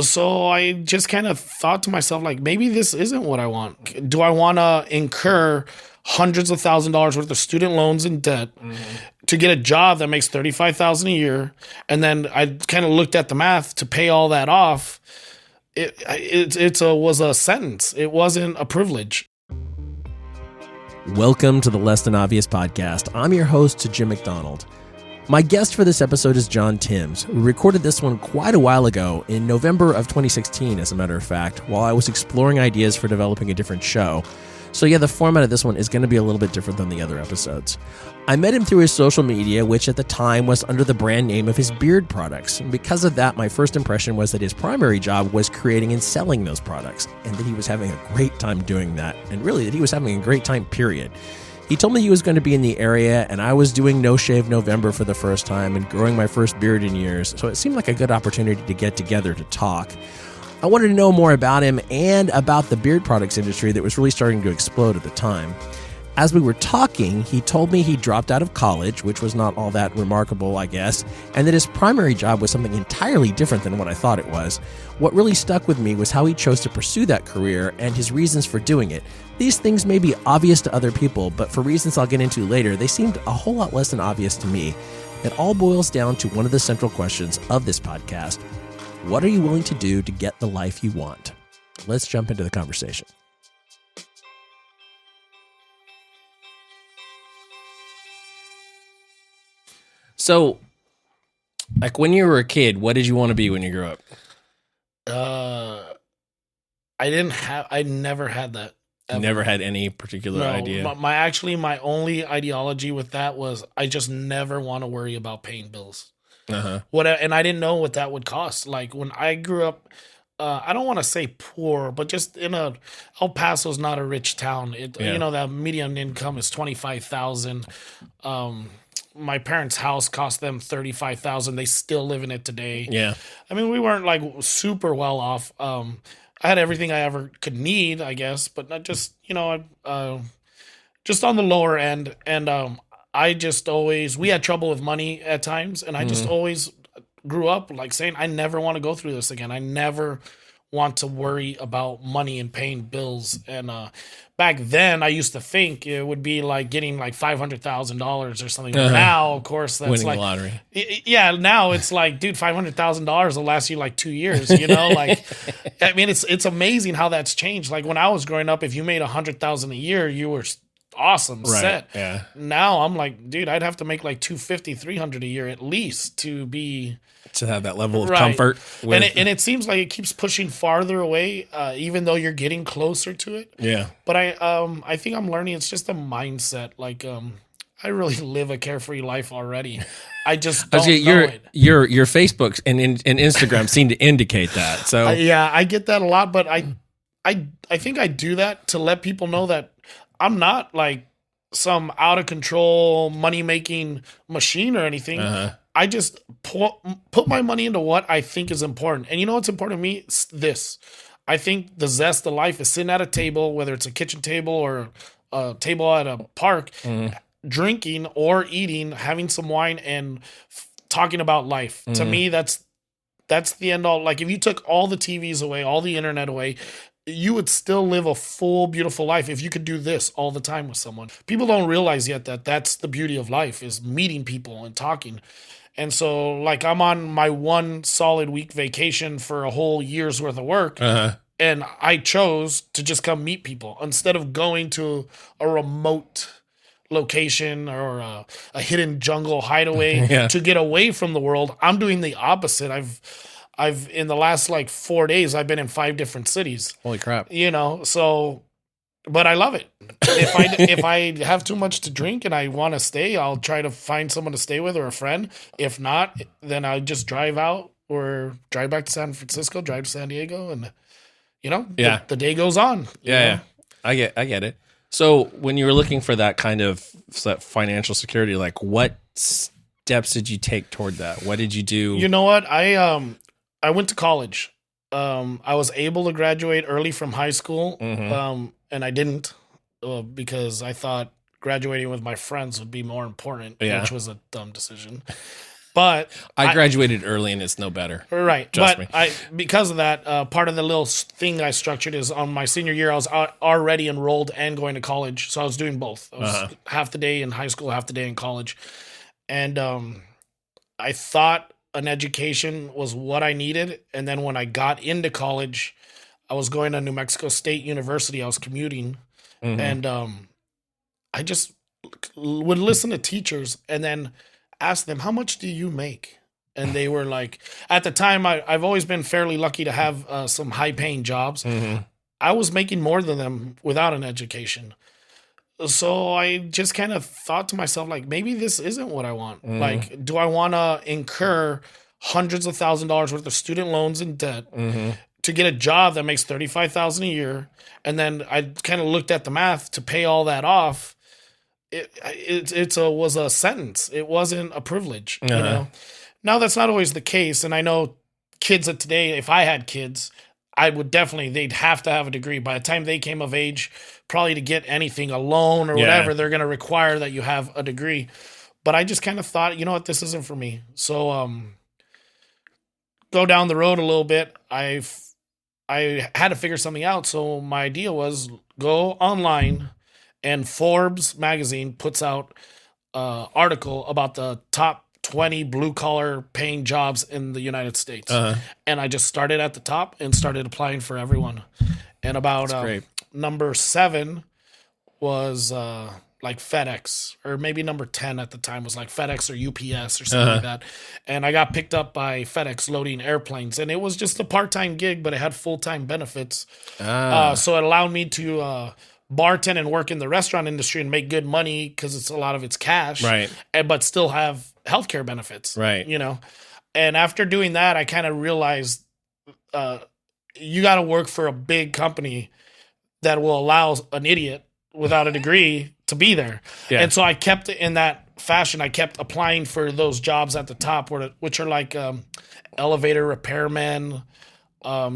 So I just kind of thought to myself, like, maybe this isn't what I want. Do I want to incur hundreds of $1,000s worth of student loans and debt to get a job that makes $35,000 a year? And then I kind of looked at the math to pay all that off. It was a sentence. It wasn't a privilege. Welcome to the Less Than Obvious podcast. I'm your host, Jim McDonald. My guest for this episode is John Timms. We recorded this one quite a while ago, in November of 2016, as a matter of fact, while I was exploring ideas for developing a different show. So yeah, the format of this one is going to be a little bit different than the other episodes. I met him through his social media, which at the time was under the brand name of his beard products. And because of that, my first impression was that his primary job was creating and selling those products, and that he was having a great time doing that, and really that he was having a great time, period. He told me he was going to be in the area, and I was doing No Shave November for the first time and growing my first beard in years, so it seemed like a good opportunity to get together to talk. I wanted to know more about him and about the beard products industry that was really starting to explode at the time. As we were talking, he told me he dropped out of college, which was not all that remarkable, I guess, and that his primary job was something entirely different than what I thought it was. What really stuck with me was how he chose to pursue that career and his reasons for doing it. These things may be obvious to other people, but for reasons I'll get into later, they seemed a whole lot less than obvious to me. It all boils down to one of the central questions of this podcast. What are you willing to do to get the life you want? Let's jump into the conversation. So, like when you were a kid, what did you want to be when you grew up? I never had that. Ever. Never had any particular idea? My only ideology with that was I just never want to worry about paying bills. And I didn't know what that would cost. Like when I grew up, I don't want to say poor, but just El Paso's not a rich town. You know, that median income is $25,000. My parents' house cost them $35,000. They still live in it today. Yeah. I mean, we weren't like super well off. I had everything I ever could need, I guess, but not just, just on the lower end. And I just always, we had trouble with money at times. And I just always grew up like saying, I never want to go through this again. I never want to worry about money and paying bills. And back then I used to think it would be like getting like $500,000 or something. Now, of course, that's winning like the lottery. Yeah. Now it's like, dude, $500,000 will last you like 2 years, like, I mean, it's amazing how that's changed. Like when I was growing up, if you made $100,000 a year, you were awesome, right, set. Yeah. Now I'm like, dude, I'd have to make like $250,000, $300,000 a year at least to have that level of comfort. And it seems like it keeps pushing farther away, even though you're getting closer to it. Yeah. But I think I'm learning it's just a mindset. Like I really live a carefree life already. I just don't know it. Your Facebook and Instagram seem to indicate that. So yeah, I get that a lot, but I think I do that to let people know that I'm not like some out of control money making machine or anything. I just put my money into what I think is important. And you know what's important to me? It's this. I think the zest of life is sitting at a table, whether it's a kitchen table or a table at a park, drinking or eating, having some wine and talking about life. To me, that's the end all. Like if you took all the TVs away, all the internet away, you would still live a full, beautiful life if you could do this all the time with someone. People don't realize yet that that's the beauty of life, is meeting people and talking. And so, like, I'm on my one solid week vacation for a whole year's worth of work, and I chose to just come meet people instead of going to a remote location or a hidden jungle hideaway to get away from the world. I'm doing the opposite. I've in the last like 4 days, I've been in 5 different cities. Holy crap! So. But I love it. If I have too much to drink and I want to stay, I'll try to find someone to stay with or a friend. If not, then I just drive out or drive back to San Francisco, drive to San Diego, and the day goes on. Yeah, I get it. So when you were looking for that kind of financial security, like what steps did you take toward that? What did you do? You know what? I went to college. I was able to graduate early from high school. And I didn't because I thought graduating with my friends would be more important, which was a dumb decision. But I graduated early and it's no better. Right. Trust but me. Because of that, part of the little thing I structured is on my senior year, I was already enrolled and going to college. So I was doing both. I was half the day in high school, half the day in college. And I thought an education was what I needed. And then when I got into college, I was going to New Mexico State University. I was commuting. And I just would listen to teachers and then ask them, how much do you make? And they were like, at the time, I've always been fairly lucky to have some high paying jobs. I was making more than them without an education. So I just kind of thought to myself, like, maybe this isn't what I want. Like, do I want to incur hundreds of $1,000s worth of student loans and debt to get a job that makes $35,000 a year? And then I kind of looked at the math to pay all that off. It was a sentence. It wasn't a privilege. You know. Now that's not always the case, and I know kids of today. If I had kids, I would definitely. They'd have to have a degree by the time they came of age. Probably to get anything, a loan or whatever, they're going to require that you have a degree. But I just kind of thought, you know what, this isn't for me. So go down the road a little bit. I had to figure something out. So my idea was go online. And Forbes magazine puts out an article about the top 20 blue-collar paying jobs in the United States. And I just started at the top and started applying for everyone. And about number 7 was like FedEx, or maybe number 10 at the time was like FedEx or UPS or something like that. And I got picked up by FedEx loading airplanes. And it was just a part-time gig, but it had full-time benefits. So it allowed me to bartend and work in the restaurant industry and make good money because it's a lot of it's cash, right? But still have healthcare benefits, right? You know, and after doing that, I kind of realized you got to work for a big company that will allow an idiot without a degree to be there. And so I kept it in that fashion. I kept applying for those jobs at the top, which are like elevator repairmen.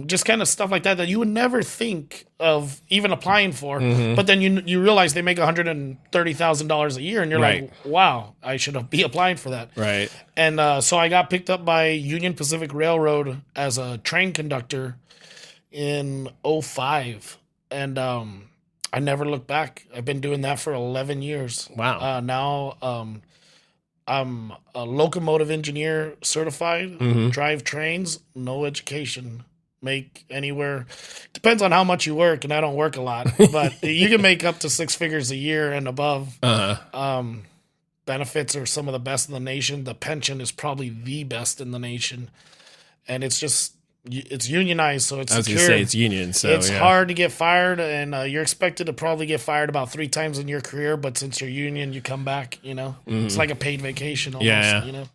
Just kind of stuff like that you would never think of even applying for. But then you realize they make $130,000 a year, and you're like, wow, I should be applying for that. Right. And so I got picked up by Union Pacific Railroad as a train conductor in 2005. And I never looked back. I've been doing that for 11 years. Wow. Now I'm a locomotive engineer certified, drive trains, no education. Make anywhere, depends on how much you work, and I don't work a lot, but you can make up to 6 figures a year and above. Benefits are some of the best in the nation. The pension is probably the best in the nation, and it's unionized, so it's secure. Say it's union, so it's hard to get fired, and you're expected to probably get fired about 3 times in your career, but since you're union, you come back, you know. It's like a paid vacation almost, you know.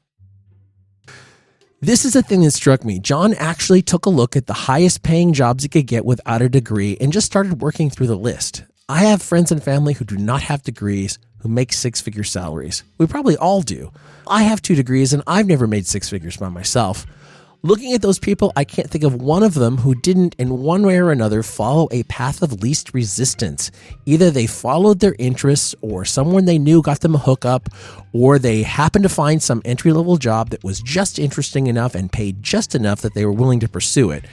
This is a thing that struck me. John actually took a look at the highest paying jobs he could get without a degree and just started working through the list. I have friends and family who do not have degrees who make 6-figure salaries. We probably all do. I have 2 degrees and I've never made 6 figures by myself. Looking at those people, I can't think of one of them who didn't, in one way or another, follow a path of least resistance. Either they followed their interests, or someone they knew got them a hookup, or they happened to find some entry-level job that was just interesting enough and paid just enough that they were willing to pursue it.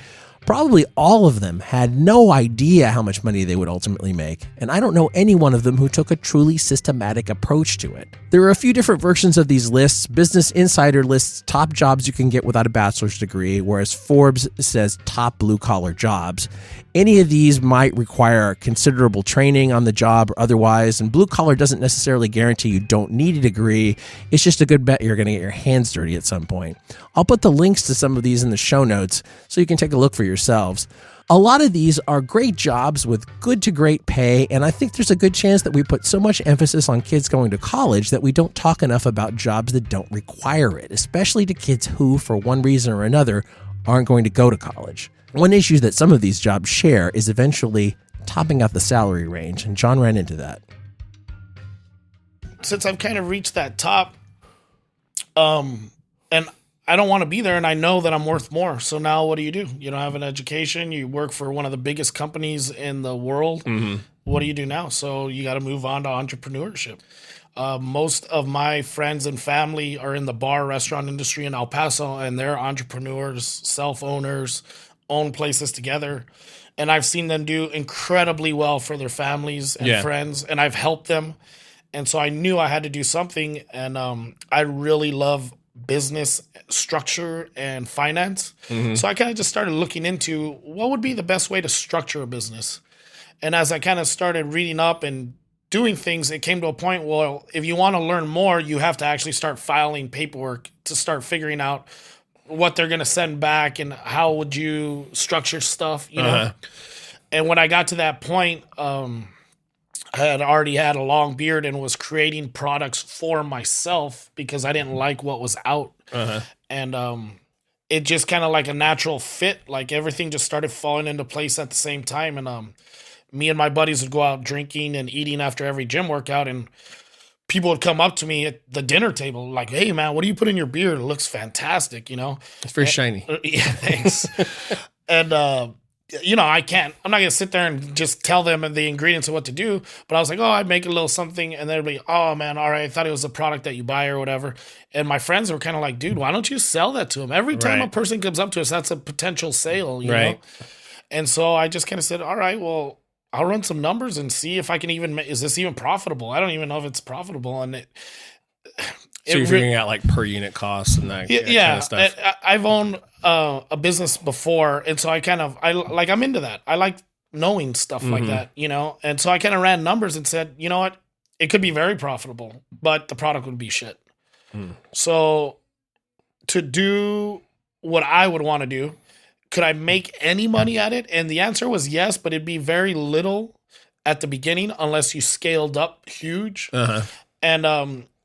Probably all of them had no idea how much money they would ultimately make, and I don't know any one of them who took a truly systematic approach to it. There are a few different versions of these lists. Business Insider lists top jobs you can get without a bachelor's degree, whereas Forbes says top blue-collar jobs. Any of these might require considerable training on the job or otherwise, and blue-collar doesn't necessarily guarantee you don't need a degree. It's just a good bet you're going to get your hands dirty at some point. I'll put the links to some of these in the show notes so you can take a look for yourselves. A lot of these are great jobs with good to great pay, and I think there's a good chance that we put so much emphasis on kids going to college that we don't talk enough about jobs that don't require it, especially to kids who, for one reason or another, aren't going to go to college. One issue that some of these jobs share is eventually topping out the salary range, and John ran into that. Since I've kind of reached that top, and I don't want to be there, and I know that I'm worth more. So now what do? You don't have an education. You work for one of the biggest companies in the world. What do you do now? So you got to move on to entrepreneurship. Most of my friends and family are in the bar restaurant industry in El Paso, and they're entrepreneurs, self-owners, own places together. And I've seen them do incredibly well for their families and friends, and I've helped them. And so I knew I had to do something, and I really love business structure and finance. So I kind of just started looking into what would be the best way to structure a business. And as I kind of started reading up and doing things, it came to a point, well, if you want to learn more, you have to actually start filing paperwork to start figuring out what they're going to send back and how would you structure stuff, you know? And when I got to that point, I had already had a long beard and was creating products for myself because I didn't like what was out. And it just kind of like a natural fit, like everything just started falling into place at the same time. And me and my buddies would go out drinking and eating after every gym workout, and people would come up to me at the dinner table like, "Hey man, what do you put in your beard? It looks fantastic," you know? It's very shiny. Yeah, thanks. And I'm not going to sit there and just tell them the ingredients of what to do, but I was like, "Oh, I'd make a little something," and they'd be, "Oh man, all right, I thought it was a product that you buy or whatever." And my friends were kind of like, "Dude, why don't you sell that to them?" Every time a person comes up to us, that's a potential sale, you know? And so I just kind of said, "All right, well, I'll run some numbers and see if I can is this even profitable?" I don't even know if it's profitable. And so you're figuring out like per unit costs and that kind of stuff. I've owned a business before, and so I'm into that. I like knowing stuff like that, you know? And so I kind of ran numbers and said, you know what? It could be very profitable, but the product would be shit. So to do what I would want to do, could I make any money at it? And the answer was yes, but it'd be very little at the beginning unless you scaled up huge. And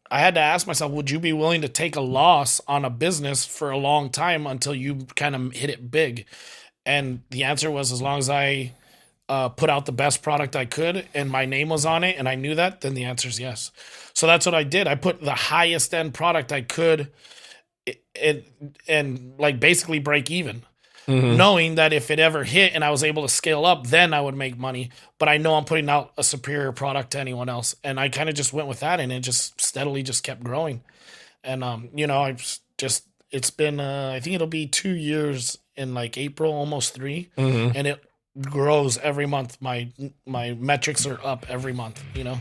I had to ask myself, would you be willing to take a loss on a business for a long time until you kind of hit it big? And the answer was, as long as I put out the best product I could and my name was on it and I knew that, then the answer is yes. So that's what I did. I put the highest end product I could and like basically break even. Knowing that if it ever hit and I was able to scale up, then I would make money. But I know I'm putting out a superior product to anyone else. And I kind of just went with that, and it just steadily just kept growing. And, it's been, I think it'll be 2 years in like April, almost 3. And it grows every month. My metrics are up every month, you know?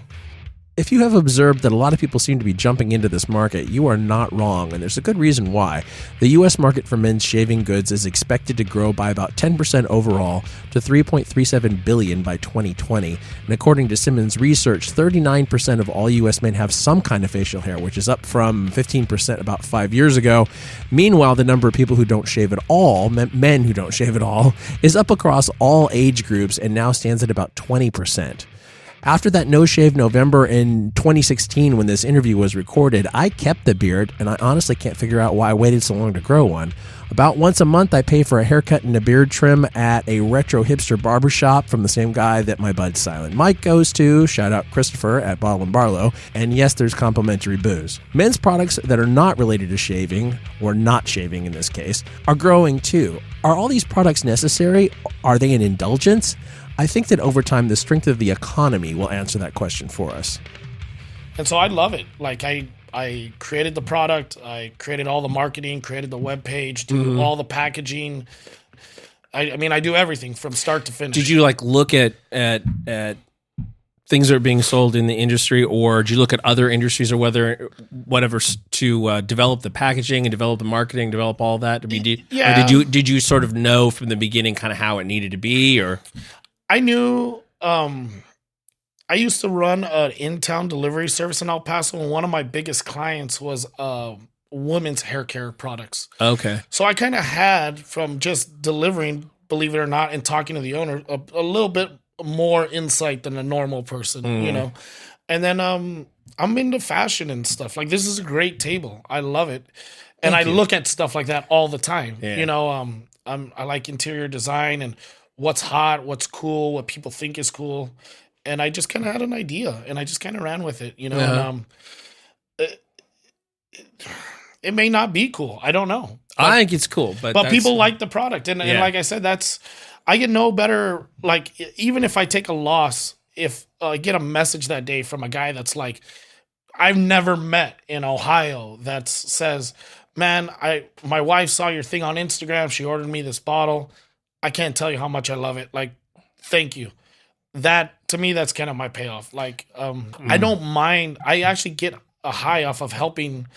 If you have observed that a lot of people seem to be jumping into this market, you are not wrong, and there's a good reason why. The U.S. market for men's shaving goods is expected to grow by about 10% overall to $3.37 billion by 2020. And according to Simmons Research, 39% of all U.S. men have some kind of facial hair, which is up from 15% about 5 years ago. Meanwhile, the number of people who don't shave at all, men who don't shave at all, is up across all age groups and now stands at about 20%. After that no-shave November in 2016 when this interview was recorded, I kept the beard, and I honestly can't figure out why I waited so long to grow one. About once a month, I pay for a haircut and a beard trim at a retro hipster barbershop from the same guy that my bud Silent Mike goes to. Shout out Christopher at Bottle & Barlow. And yes, there's complimentary booze. Men's products that are not related to shaving, or not shaving in this case, are growing too. Are all these products necessary? Are they an indulgence? I think that over time, the strength of the economy will answer that question for us. And so I love it. Like I created the product, I created all the marketing, created the webpage, do all the packaging. I mean, I do everything from start to finish. Did you like look at things that are being sold in the industry, or did you look at other industries or whatever to develop the packaging and develop the marketing, develop all that? I mean, did you sort of know from the beginning kind of how it needed to be, or? I knew I used to run an in-town delivery service in El Paso, and one of my biggest clients was women's hair care products. Okay. So I kind of had, from just delivering, believe it or not, and talking to the owner, a little bit more insight than a normal person, you know? And then I'm into fashion and stuff. Like, this is a great table. I love it. And I look at stuff like that all the time. Yeah. You know, I like interior design and what's hot, what's cool, what people think is cool. And I just kind of had an idea, and I just kind of ran with it, you know. And it may not be cool. I don't know. I think it's cool, but people like the product, and like I said, I get no better. Like, even if I take a loss, if I get a message that day from a guy that's like, I've never met in Ohio that says, man, my wife saw your thing on Instagram. She ordered me this bottle. I can't tell you how much I love it. Like, thank you. That, to me, that's kind of my payoff. Like, I don't mind. I actually get a high off of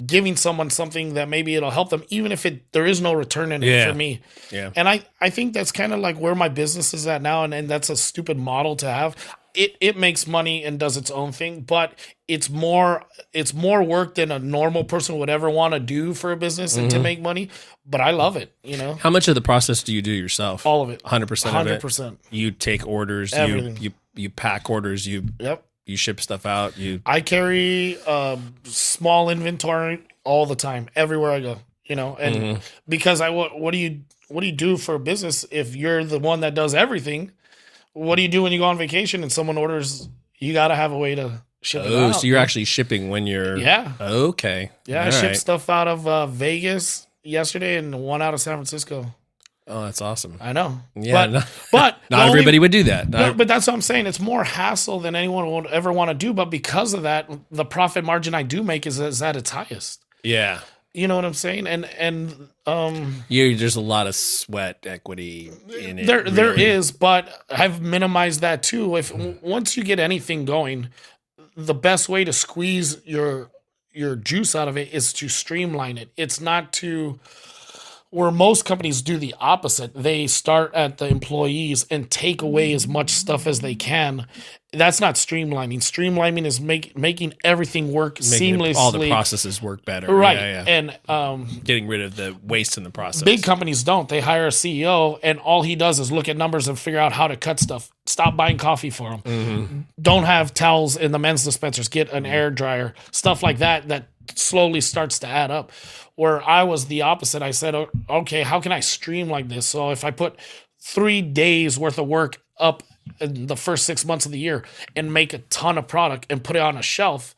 giving someone something that maybe it'll help them, even if there is no return in it for me. Yeah. And I think that's kind of like where my business is at now. And that's a stupid model to have. It makes money and does its own thing, but it's more work than a normal person would ever want to do for a business and to make money. But I love it, you know. How much of the process do you do yourself? All of it. 100% of it. 100%. You take orders. Everything. You pack orders. You ship stuff out. I carry small inventory all the time, everywhere I go. You know, and because what do you do for a business if you're the one that does everything? What do you do when you go on vacation and someone orders? You got to have a way to ship it out. So you're actually shipping when you're... Yeah. Okay. Yeah, I shipped stuff out of Vegas yesterday and one out of San Francisco. Oh, that's awesome. I know. Yeah. But not everybody would do that. But that's what I'm saying. It's more hassle than anyone would ever want to do. But because of that, the profit margin I do make is at its highest. Yeah. You know what I'm saying? And there's a lot of sweat equity in it. There is, but I've minimized that too. Once you get anything going, the best way to squeeze your juice out of it is to streamline it. It's not to where most companies do the opposite. They start at the employees and take away as much stuff as they can. That's not streamlining. Streamlining is making everything work seamlessly. All the processes work better. Right. Yeah. And getting rid of the waste in the process. Big companies don't. They hire a CEO and all he does is look at numbers and figure out how to cut stuff. Stop buying coffee for them. Mm-hmm. Don't have towels in the men's dispensers. Get an air dryer. Stuff like that slowly starts to add up. Where I was the opposite. I said, okay, how can I streamline this? So if I put 3 days worth of work up in the first 6 months of the year and make a ton of product and put it on a shelf,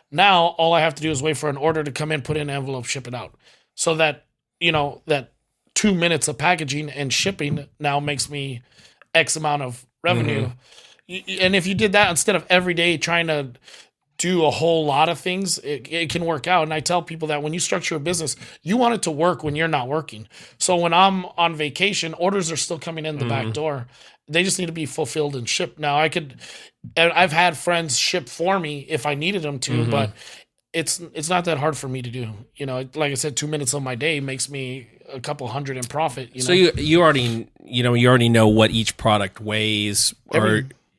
now all I have to do is wait for an order to come in, put in an envelope, ship it out. So that, that 2 minutes of packaging and shipping now makes me X amount of revenue. Mm-hmm. And if you did that instead of every day trying to do a whole lot of things, it can work out. And I tell people that when you structure a business, you want it to work when you're not working. So when I'm on vacation, orders are still coming in the back door. They just need to be fulfilled and shipped. Now I've had friends ship for me if I needed them to, but it's not that hard for me to do. Like I said, 2 minutes of my day makes me a couple hundred in profit. So you already know what each product weighs,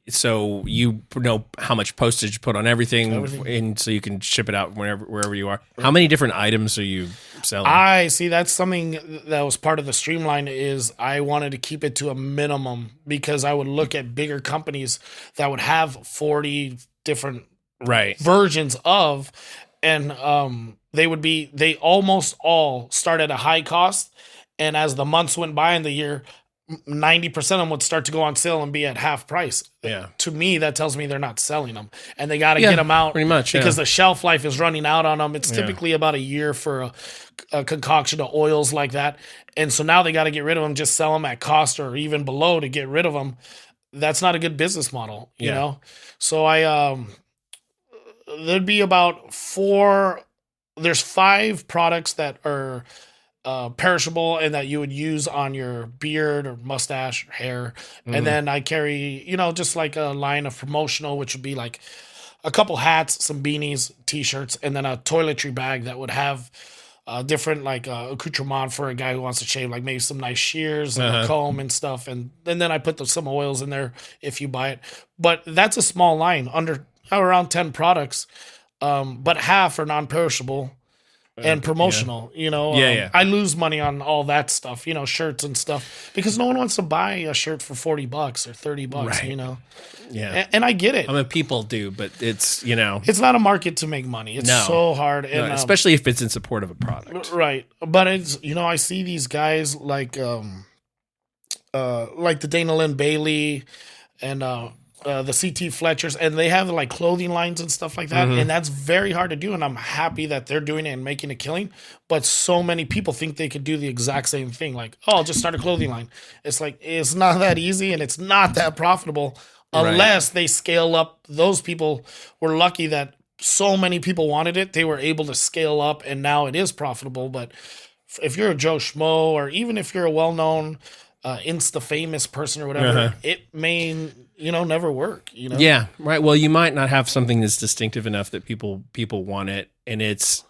so you know how much postage you put on everything, and so you can ship it out wherever you are. Right. How many different items are you selling? I see. That's something that was part of the streamline. Is I wanted to keep it to a minimum because I would look at bigger companies that would have 40 different versions of, and they almost all start at a high cost, and as the months went by in the year, 90% of them would start to go on sale and be at half price. Yeah. To me, that tells me they're not selling them, and they got to get them out pretty much because the shelf life is running out on them. It's typically about a year for a concoction of oils like that. And so now they got to get rid of them, just sell them at cost or even below to get rid of them. That's not a good business model, you know? So there'd be about there's 5 products that are perishable and that you would use on your beard or mustache or hair. And then I carry, just like a line of promotional, which would be like a couple hats, some beanies, t-shirts, and then a toiletry bag that would have different accoutrement for a guy who wants to shave, like maybe some nice shears and a comb and stuff. And then I put some oils in there if you buy it. But that's a small line, around 10 products, but half are non-perishable. And promotional, I lose money on all that stuff, shirts and stuff, because no one wants to buy a shirt for $40 or $30, Yeah. And I get it. I mean, people do, but it's, it's not a market to make money. It's so hard. And, especially if it's in support of a product. Right. But it's, I see these guys like the Dana Lynn Bailey and, the CT Fletchers, and they have like clothing lines and stuff like that. And that's very hard to do. And I'm happy that they're doing it and making a killing. But so many people think they could do the exact same thing. Like, I'll just start a clothing line. It's like, it's not that easy and it's not that profitable unless they scale up. Those people were lucky that so many people wanted it, they were able to scale up, and now it is profitable. But if you're a Joe Schmo, or even if you're a well-known Insta famous person or whatever, it may never work. Yeah, right. Well, you might not have something that's distinctive enough that people want it, and it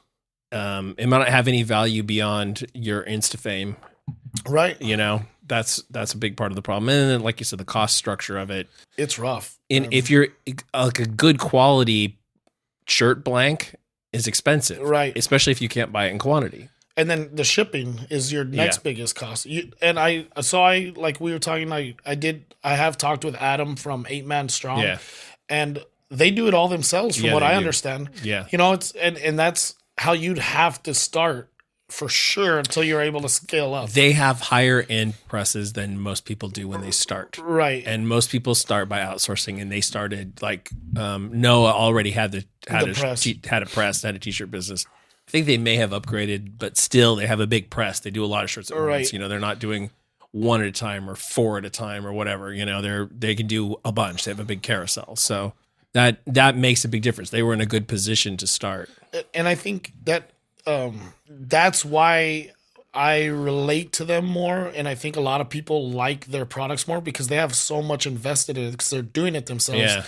might not have any value beyond your Insta fame. Right. That's a big part of the problem. And then, like you said, the cost structure of it. It's rough. And if you're like a good quality shirt blank is expensive. Right. Especially if you can't buy it in quantity. And then the shipping is your next biggest cost. Like we were talking, I have talked with Adam from 8 Man Strong. Yeah. And they do it all themselves from what I understand. Yeah. It's and that's how you'd have to start for sure until you're able to scale up. They have higher end presses than most people do when they start. Right. And most people start by outsourcing, and they started like Noah already had a press, had a t-shirt business. I think they may have upgraded, but still they have a big press. They do a lot of shirts at once. They're not doing one at a time or 4 at a time or whatever. They can do a bunch. They have a big carousel. So that makes a big difference. They were in a good position to start. And I think that that's why I relate to them more, and I think a lot of people like their products more because they have so much invested in it because they're doing it themselves. Yeah.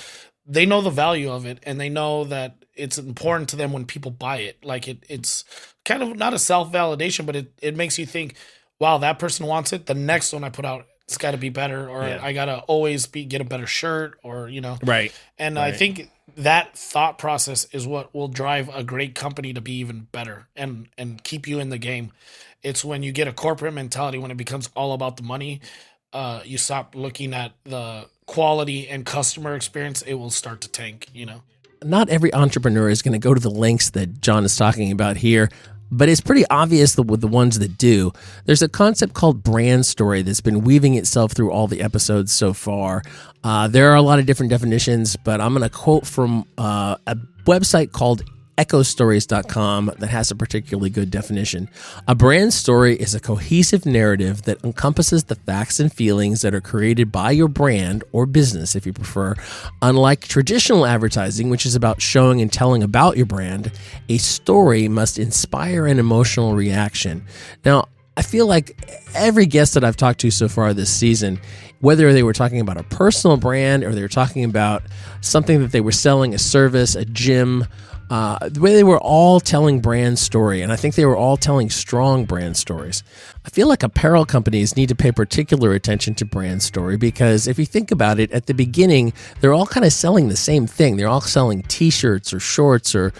They know the value of it, and they know that it's important to them when people buy it. Like it's kind of not a self-validation, but it makes you think, wow, that person wants it. The next one I put out, it's got to be better, or I got to always get a better shirt, or, Right. And I think that thought process is what will drive a great company to be even better and keep you in the game. It's when you get a corporate mentality, when it becomes all about the money, you stop looking at the quality and customer experience, it will start to tank, Not every entrepreneur is going to go to the lengths that John is talking about here, but it's pretty obvious with the ones that do. There's a concept called brand story that's been weaving itself through all the episodes so far. There are a lot of different definitions, but I'm going to quote from a website called echostories.com that has a particularly good definition. A brand story is a cohesive narrative that encompasses the facts and feelings that are created by your brand or business, if you prefer. Unlike traditional advertising, which is about showing and telling about your brand, a story must inspire an emotional reaction. Now, I feel like every guest that I've talked to so far this season, whether they were talking about a personal brand or they were talking about something that they were selling, a service, a gym, the way they were all telling brand story, and I think they were all telling strong brand stories. I feel like apparel companies need to pay particular attention to brand story because if you think about it, at the beginning, they're all kind of selling the same thing. They're all selling t-shirts or shorts or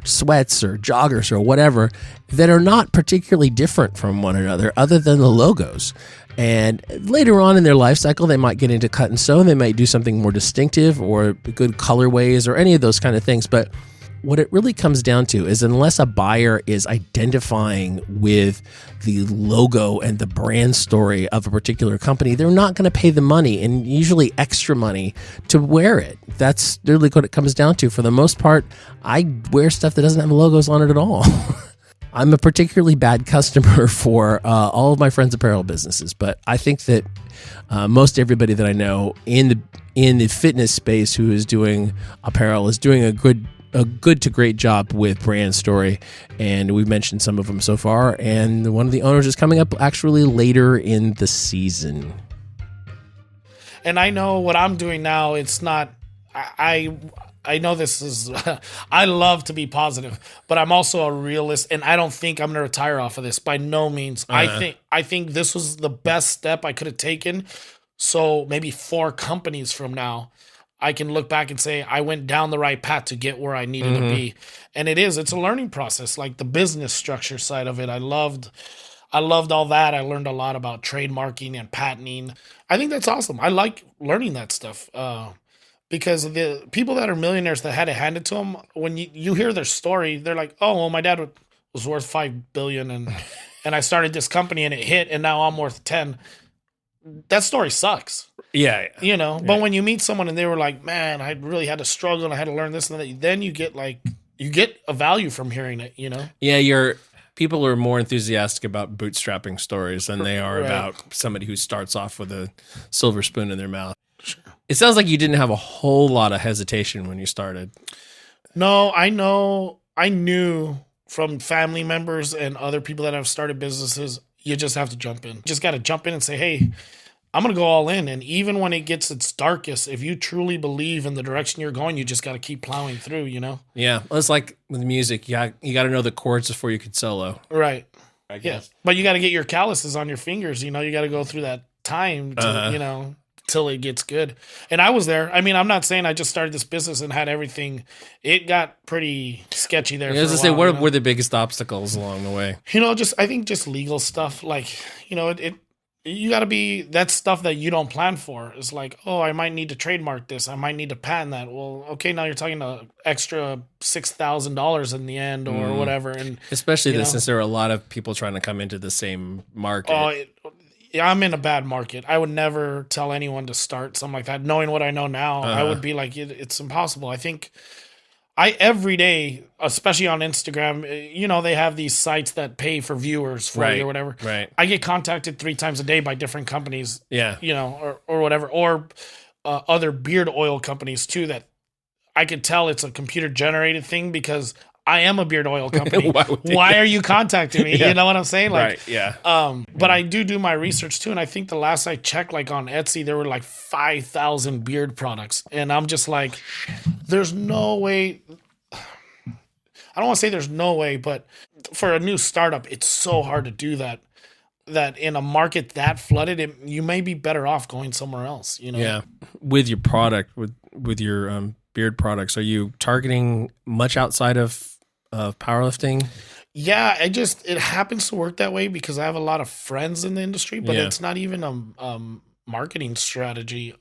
sweats or joggers or whatever that are not particularly different from one another other than the logos. And later on in their life cycle, they might get into cut and sew, and they might do something more distinctive or good colorways or any of those kind of things. But what it really comes down to is unless a buyer is identifying with the logo and the brand story of a particular company, they're not going to pay the money, and usually extra money, to wear it. That's really what it comes down to. For the most part, I wear stuff that doesn't have logos on it at all. I'm a particularly bad customer for all of my friends' apparel businesses, but I think that most everybody that I know in the fitness space who is doing apparel is doing a good to great job with brand story, and we've mentioned some of them so far, and one of the owners is coming up actually later in the season. And I know what I'm doing now, it's not, I know this is, I love to be positive, but I'm also a realist, and I don't think I'm going to retire off of this by no means. I think this was the best step I could have taken. So maybe 4 companies from now, I can look back and say I went down the right path to get where I needed to be. And it's a learning process, like the business structure side of it. I loved all that. I learned a lot about trademarking and patenting. I think that's awesome. I like learning that stuff because the people that are millionaires that had it handed to them, when you hear their story, they're like, oh, well, my dad was worth $5 billion and I started this company and it hit and now I'm worth 10. That story sucks. Yeah. But when you meet someone and they were like, man, I really had to struggle and I had to learn this and that, then you get a value from hearing it, Yeah, people are more enthusiastic about bootstrapping stories than they are about somebody who starts off with a silver spoon in their mouth. Sure. It sounds like you didn't have a whole lot of hesitation when you started. No, I knew from family members and other people that have started businesses, you just have to jump in. Just got to jump in and say, hey, I'm going to go all in. And even when it gets its darkest, if you truly believe in the direction you're going, you just got to keep plowing through, you know? Yeah. Well, it's like with music. You got to know the chords before you can solo. Right. I guess. Yeah. But you got to get your calluses on your fingers. You know, you got to go through that time to, you know, till it gets good. And I was there. I mean, I'm not saying I just started this business and had everything. It got pretty sketchy there. I was going to say, what were the biggest obstacles along the way? You know, I think just legal stuff. Like, you know, you got to be, that's stuff that you don't plan for. It's like, oh, I might need to trademark this. I might need to patent that. Well, okay, now you're talking an extra $6,000 in the end or whatever. And especially since there are a lot of people trying to come into the same market. I'm in a bad market. I would never tell anyone to start something like that. Knowing what I know now, I would be like, it's impossible. I think every day, especially on Instagram, you know, they have these sites that pay for viewers for you or whatever. Right. I get contacted 3 times a day by different companies. Yeah. You know, or whatever, or other beard oil companies too, that I could tell it's a computer generated thing because I am a beard oil company. Why are you contacting me? You know what I'm saying? Like, right. Yeah. But I do my research too. And I think the last I checked, like on Etsy, there were like 5,000 beard products. And I'm just like, there's no way. I don't want to say there's no way, but for a new startup, it's so hard to do that. That in a market that flooded, you may be better off going somewhere else, you know? Yeah. With your product, with your beard products, are you targeting much outside of powerlifting? Yeah, it happens to work that way because I have a lot of friends in the industry, but it's not even a marketing strategy.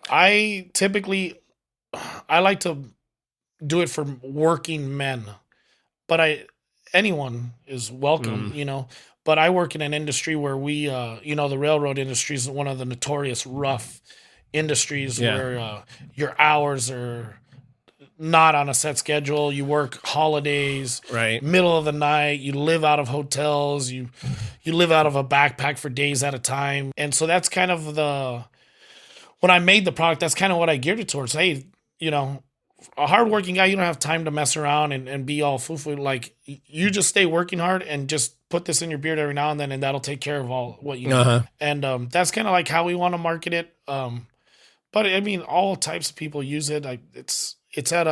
I like to do it for working men, but anyone is welcome, you know. But I work in an industry where we, you know, the railroad industry is one of the notorious rough industries where your hours are not on a set schedule. You work holidays, right? Middle of the night. You live out of hotels. You live out of a backpack for days at a time. And so that's kind of when I made the product, that's kind of what I geared it towards. Hey, you know, a hardworking guy, you don't have time to mess around and be all foo-foo. Like, you just stay working hard and just put this in your beard every now and then, and that'll take care of all what you need. And that's kind of like how we want to market it. But I mean, all types of people use it. It's at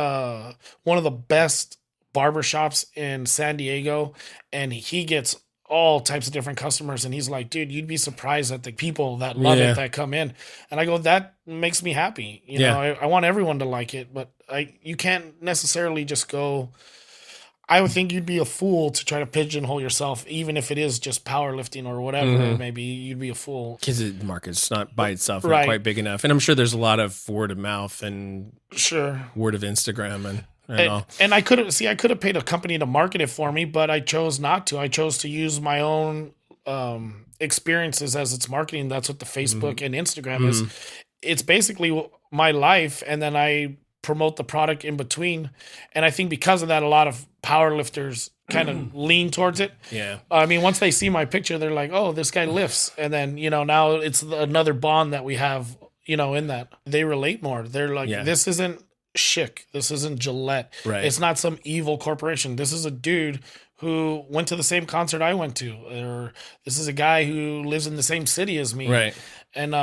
one of the best barbershops in San Diego, and he gets all types of different customers. And he's like, dude, you'd be surprised at the people that love it, that come in. And I go, that makes me happy. You know, I want everyone to like it, but you can't necessarily just go. I would think you'd be a fool to try to pigeonhole yourself, even if it is just powerlifting or whatever. Maybe you'd be a fool. Because the market's not by itself not quite big enough. And I'm sure there's a lot of word of mouth and word of Instagram and all. And I could have paid a company to market it for me, but I chose not to. I chose to use my own experiences as its marketing. That's what the Facebook and Instagram is. It's basically my life, and then I promote the product in between. And I think because of that, a lot of power lifters kind of lean towards it. Yeah. I mean, once they see my picture, they're like, oh, this guy lifts. And then, you know, now it's another bond that we have, you know, in that. They relate more. They're like, this isn't Schick. This isn't Gillette. Right. It's not some evil corporation. This is a dude who went to the same concert I went to. Or this is a guy who lives in the same city as me. Right. And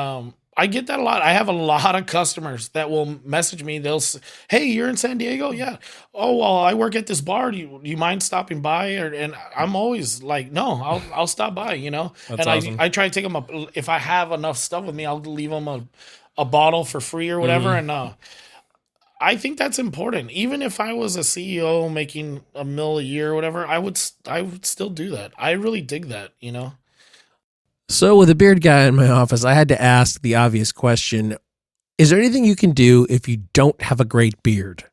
I get that a lot. I have a lot of customers that will message me. They'll say, hey, you're in San Diego? Yeah. Oh, well, I work at this bar. Do you mind stopping by? And I'm always like, no, I'll stop by, you know? That's and awesome. I try to take them if I have enough stuff with me, I'll leave them a bottle for free or whatever. And I think that's important. Even if I was a CEO making $1 million a year or whatever, I would still do that. I really dig that, you know? So with a beard guy in my office, I had to ask the obvious question, is there anything you can do if you don't have a great beard?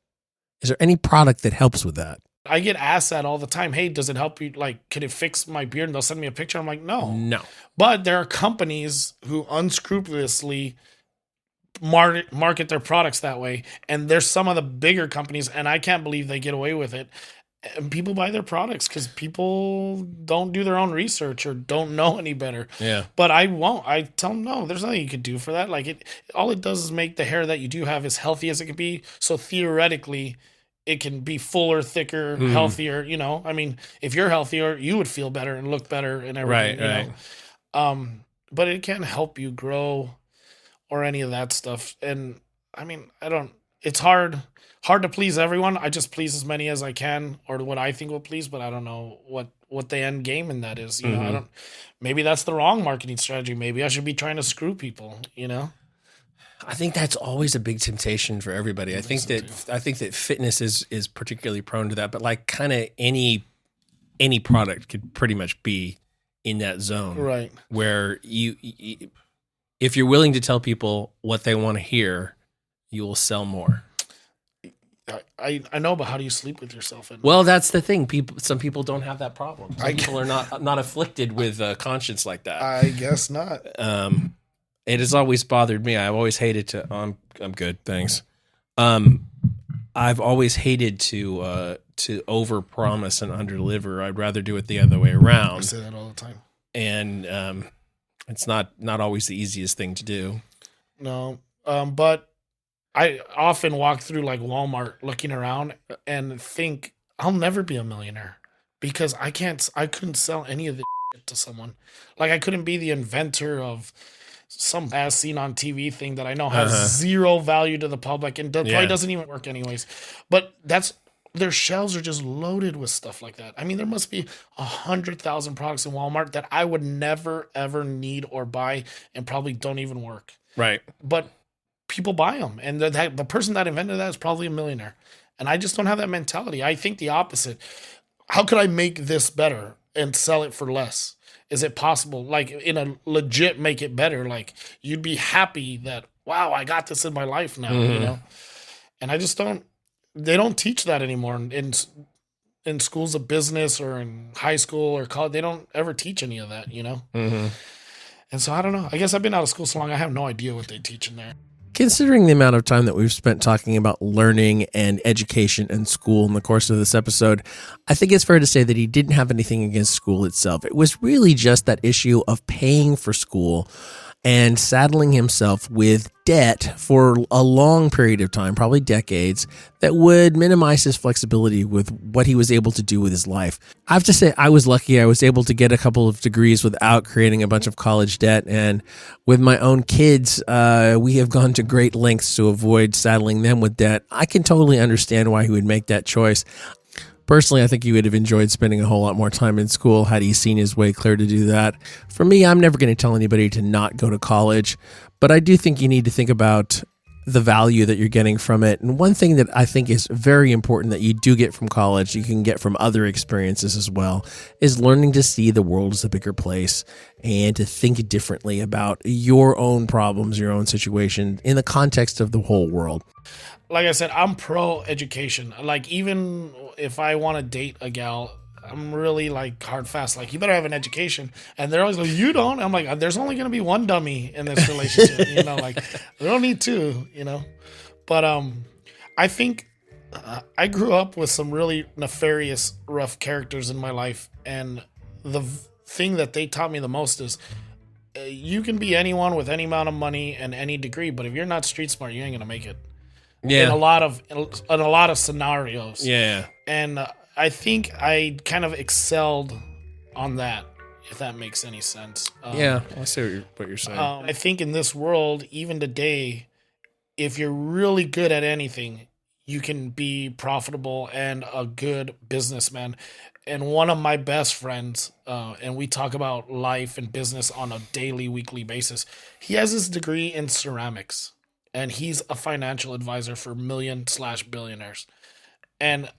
Is there any product that helps with that? I get asked that all the time. Hey, does it help you? Like, can it fix my beard? And they'll send me a picture. I'm like, no. But there are companies who unscrupulously market their products that way. And there's some of the bigger companies, and I can't believe they get away with it. And people buy their products because people don't do their own research or don't know any better. Yeah. But I won't. I tell them, no, there's nothing you could do for that. Like all it does is make the hair that you do have as healthy as it can be. So theoretically, it can be fuller, thicker, healthier. You know, I mean, if you're healthier, you would feel better and look better and everything. Right. You know? But it can't help you grow or any of that stuff. And I mean, it's hard to please everyone. I just please as many as I can, or what I think will please, but I don't know what the end game in that is. You know, maybe that's the wrong marketing strategy. Maybe I should be trying to screw people, you know? I think that's always a big temptation for everybody. I think that fitness is particularly prone to that, but like kind of any product could pretty much be in that zone. Right. Where you if you're willing to tell people what they want to hear, you will sell more. I know, but how do you sleep with yourself? Well, that's the thing. Some people don't have that problem. Some people are not afflicted with a conscience like that. I guess not. It has always bothered me. I've always hated to. I'm good, thanks. I've always hated to overpromise and underdeliver. I'd rather do it the other way around. I say that all the time. And it's not always the easiest thing to do. No, but I often walk through like Walmart looking around and think I'll never be a millionaire because I couldn't sell any of this shit to someone. Like I couldn't be the inventor of some as seen on TV thing that I know has zero value to the public and probably doesn't even work anyways. But their shelves are just loaded with stuff like that. I mean, there must be 100,000 products in Walmart that I would never ever need or buy and probably don't even work. Right. But people buy them, and the person that invented that is probably a millionaire. And I just don't have that mentality. I think the opposite. How could I make this better and sell it for less? Is it possible? Like in a legit make it better. Like you'd be happy that, wow, I got this in my life now, you know? And I just don't, they don't teach that anymore in schools of business or in high school or college. They don't ever teach any of that, you know? And so I don't know. I guess I've been out of school so long, I have no idea what they teach in there. Considering the amount of time that we've spent talking about learning and education and school in the course of this episode, I think it's fair to say that he didn't have anything against school itself. It was really just that issue of paying for school and saddling himself with debt for a long period of time, probably decades, that would minimize his flexibility with what he was able to do with his life. I have to say, I was lucky. I was able to get a couple of degrees without creating a bunch of college debt. And with my own kids, we have gone to great lengths to avoid saddling them with debt. I can totally understand why he would make that choice. Personally, I think he would have enjoyed spending a whole lot more time in school had he seen his way clear to do that. For me, I'm never going to tell anybody to not go to college, but I do think you need to think about the value that you're getting from it. And one thing that I think is very important that you do get from college, you can get from other experiences as well, is learning to see the world as a bigger place and to think differently about your own problems, your own situation in the context of the whole world. Like I said, I'm pro education. Like even if I want to date a gal, I'm really like hard fast. Like you better have an education, and they're always like, "You don't." I'm like, "There's only gonna be one dummy in this relationship." You know, like we don't need two. You know, but I think I grew up with some really nefarious, rough characters in my life, and the thing that they taught me the most is you can be anyone with any amount of money and any degree, but if you're not street smart, you ain't gonna make it. Yeah. In a lot of scenarios. Yeah. And I think I kind of excelled on that, if that makes any sense. Yeah, I see what you're saying. I think in this world, even today, if you're really good at anything, you can be profitable and a good businessman. And one of my best friends, and we talk about life and business on a daily, weekly basis, he has his degree in ceramics. And he's a financial advisor for million/billionaires. And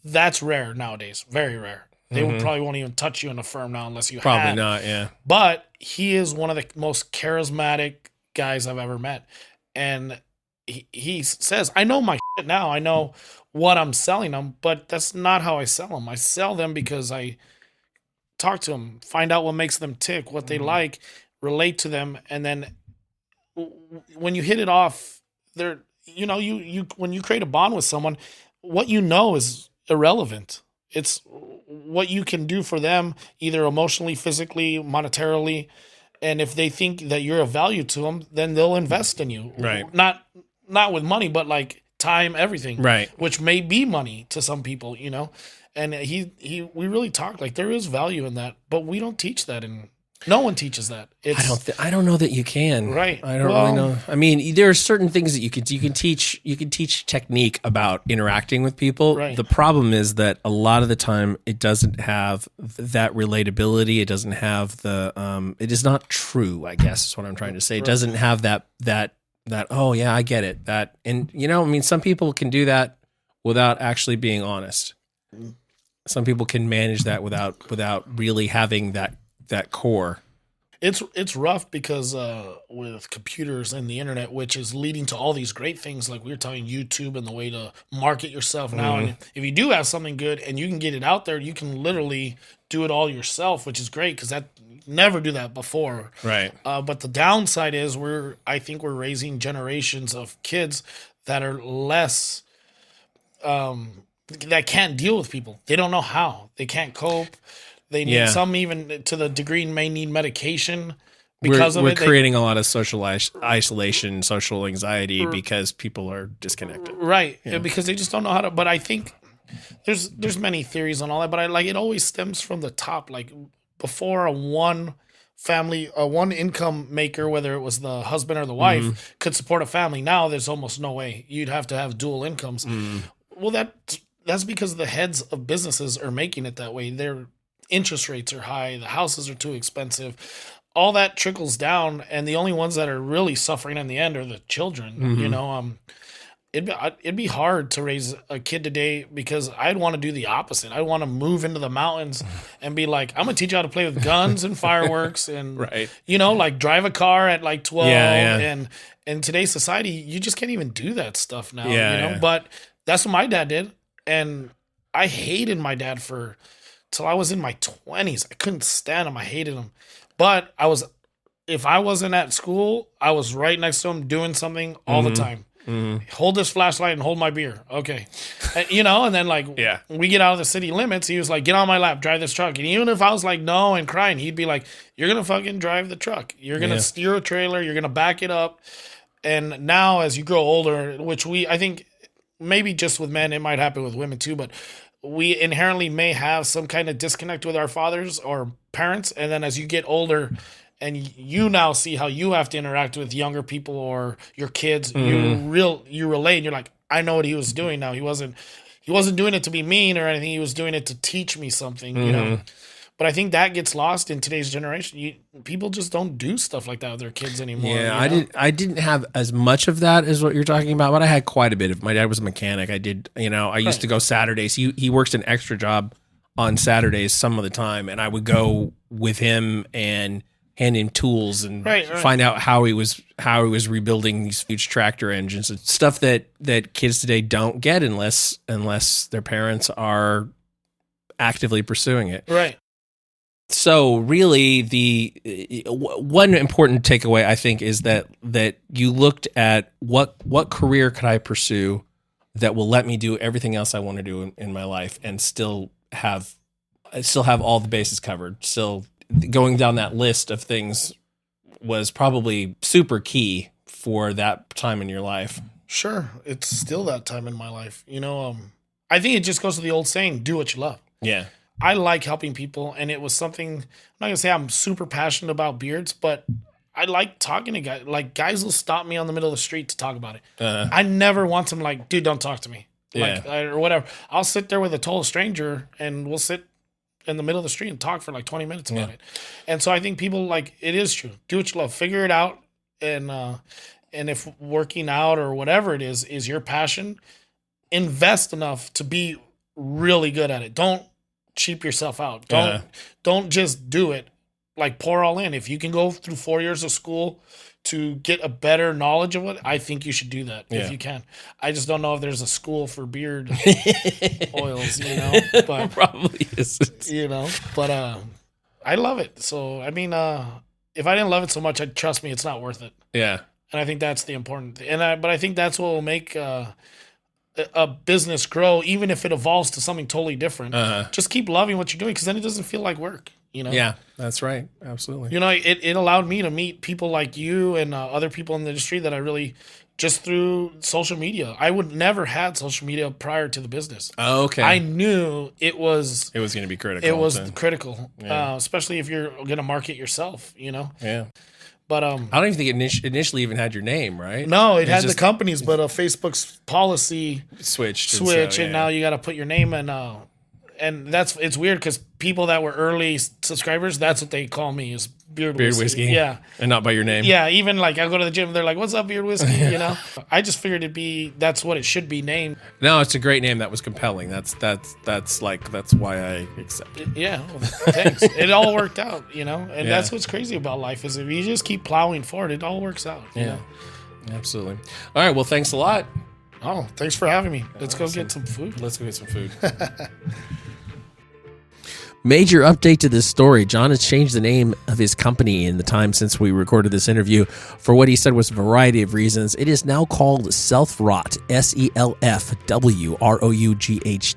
that's rare nowadays. Very rare. They probably won't even touch you in a firm now unless you Probably not, yeah. But he is one of the most charismatic guys I've ever met. And he says, I know my shit now. I know what I'm selling them, but that's not how I sell them. I sell them because I talk to them, find out what makes them tick, what they like, relate to them, and then when you hit it off, you when you create a bond with someone, what you know is irrelevant. It's what you can do for them, either emotionally, physically, monetarily. And if they think that you're of value to them, then they'll invest in you. Right. Not with money, but like time, everything. Right. Which may be money to some people, you know. And we really talk like there is value in that, but we don't teach that, and no one teaches that. I don't know that you can. Right. I don't really know. I mean, there are certain things that you can teach technique about interacting with people. Right. The problem is that a lot of the time it doesn't have that relatability. It doesn't have it is not true, I guess is what I'm trying to say. It doesn't have that, oh yeah, I get it. And you know, I mean, some people can do that without actually being honest. Some people can manage that without really having that core. It's rough because with computers and the internet, which is leading to all these great things like we were talking YouTube and the way to market yourself now. And if you do have something good and you can get it out there, you can literally do it all yourself, which is great because never do that before. Right. But the downside is I think we're raising generations of kids that are less that can't deal with people. They don't know how. They can't cope. They need some, even to the degree, may need medication because we're creating a lot of social isolation, social anxiety because people are disconnected. Right. Yeah. Because they just don't know how to. But I think there's many theories on all that. But it always stems from the top. Like before a one income maker, whether it was the husband or the wife, could support a family. Now there's almost no way. You'd have to have dual incomes. Well, that's because the heads of businesses are making it that way. Their interest rates are high. The houses are too expensive. All that trickles down, and the only ones that are really suffering in the end are the children. You know, it'd be hard to raise a kid today because I'd want to do the opposite. I'd want to move into the mountains and be like, I'm gonna teach you how to play with guns and fireworks and you know, like drive a car at like 12. And in today's society, you just can't even do that stuff now. You know, but that's what my dad did. And I hated my dad till I was in my 20s. I couldn't stand him. I hated him. But if I wasn't at school, I was right next to him doing something all the time. Hold this flashlight and hold my beer. Okay. You know, and then we get out of the city limits. He was like, get on my lap, drive this truck. And even if I was like, no, and crying, he'd be like, you're going to fucking drive the truck. You're going to steer a trailer. You're going to back it up. And now as you grow older, which I think maybe just with men, it might happen with women too, but we inherently may have some kind of disconnect with our fathers or parents. And then as you get older and you now see how you have to interact with younger people or your kids, you relate and you're like, I know what he was doing now. He wasn't doing it to be mean or anything. He was doing it to teach me something, you know? But I think that gets lost in today's generation. People just don't do stuff like that with their kids anymore. Yeah, you know? I didn't have as much of that as what you're talking about, but I had quite a bit of. My dad was a mechanic. I used to go Saturdays. He works an extra job on Saturdays some of the time, and I would go with him and hand him tools and find out how he was rebuilding these huge tractor engines. It's stuff that kids today don't get unless their parents are actively pursuing it. Right. So really, the one important takeaway I think is that you looked at what career could I pursue that will let me do everything else I want to do in my life and still have all the bases covered. So going down that list of things was probably super key for that time in your life. Sure, it's still that time in my life. You know, I think it just goes to the old saying: "Do what you love." Yeah. I like helping people, and it was something, I'm not going to say I'm super passionate about beards, but I like talking to guys. Like, guys will stop me on the middle of the street to talk about it. I never want them like, dude, don't talk to me. Or whatever. I'll sit there with a total stranger, and we'll sit in the middle of the street and talk for like 20 minutes about it. And so I think people, it is true. Do what you love. Figure it out, and if working out or whatever it is your passion, invest enough to be really good at it. Don't cheap yourself out. Don't just do it. Pour all in. If you can go through 4 years of school to get a better knowledge of it, I think you should do that if you can. I just don't know if there's a school for beard oils, you know. But probably isn't. You know, but I love it. So I mean, if I didn't love it so much, trust me, it's not worth it. Yeah. And I think that's the important thing. But I think that's what will make a business grow, even if it evolves to something totally different. Just keep loving what you're doing, because then it doesn't feel like work. Yeah, that's right. Absolutely. It allowed me to meet people like you and other people in the industry that I really, just through social media. I would never had social media prior to the business. Oh, okay. I knew it was going to be critical. It was critical, especially if you're going to market yourself, Yeah. But I don't even think it initially even had your name, right? No, it had the companies, but Facebook's policy switched, and now you got to put your name in. And it's weird because people that were early subscribers, that's what they call me, is Beard Whiskey. Yeah. And not by your name. Yeah, even like I go to the gym, they're like, "What's up, Beard Whiskey?" I just figured that's what it should be named. No, it's a great name. That was compelling. That's why I accept it. Yeah, well, thanks. It all worked out, and that's what's crazy about life, is if you just keep plowing forward, it all works out. Absolutely. All right, well, thanks a lot. Oh, thanks for having me. Let's go get some food. Let's go get some food. Major update to this story. John has changed the name of his company in the time since we recorded this interview for what he said was a variety of reasons. It is now called Self-Wrought, SELFWROUGHT.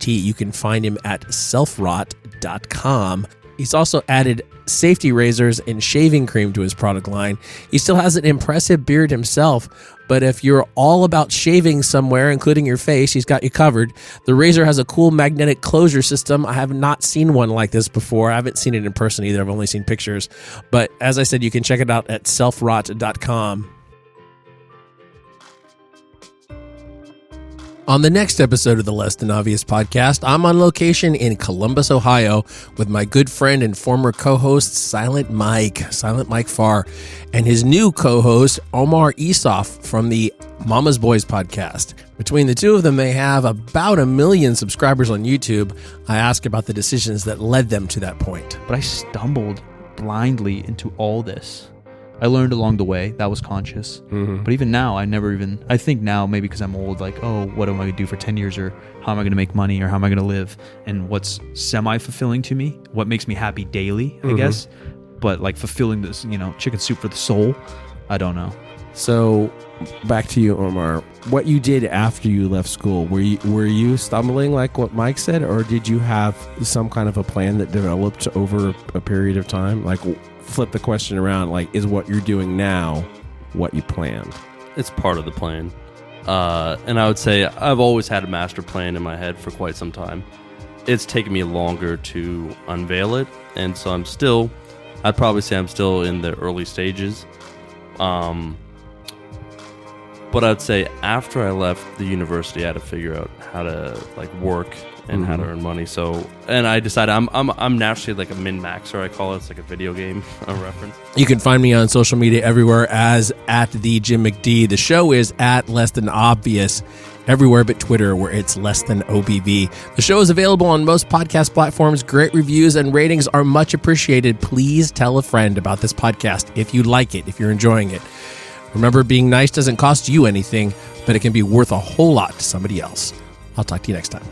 You can find him at selfwrought.com. He's also added safety razors and shaving cream to his product line. He still has an impressive beard himself, but if you're all about shaving somewhere, including your face, he's got you covered. The razor has a cool magnetic closure system. I have not seen one like this before. I haven't seen it in person either. I've only seen pictures. But as I said, you can check it out at selfwrought.com. On the next episode of the Less Than Obvious podcast, I'm on location in Columbus, Ohio, with my good friend and former co-host, Silent Mike Farr, and his new co-host, Omar Esoff from the Mama's Boys podcast. Between the two of them, they have about 1 million subscribers on YouTube. I ask about the decisions that led them to that point. But I stumbled blindly into all this. I learned along the way. That was conscious. Mm-hmm. But even now, I think now, maybe because I'm old, like, oh, what am I going to do for 10 years? Or how am I going to make money? Or how am I going to live? And what's semi-fulfilling to me? What makes me happy daily, I guess. But like fulfilling this, chicken soup for the soul, I don't know. So back to you, Omar. What you did after you left school, were you stumbling like what Mike said? Or did you have some kind of a plan that developed over a period of time? Like, flip the question around, like, is what you're doing now what you planned? It's part of the plan. And I would say I've always had a master plan in my head for quite some time. It's taken me longer to unveil it, and so I'd probably say I'm still in the early stages. But I'd say after I left the university, I had to figure out how to work and how to earn money. So, and I decided I'm naturally like a min-maxer, I call it. It's like a video game reference. You can find me on social media everywhere as @the_Jim_McD. The show is @LessThanObvious everywhere but Twitter, where it's @LessThanOBV. The show is available on most podcast platforms. Great reviews and ratings are much appreciated. Please tell a friend about this podcast if you like it, if you're enjoying it. Remember, being nice doesn't cost you anything, but it can be worth a whole lot to somebody else. I'll talk to you next time.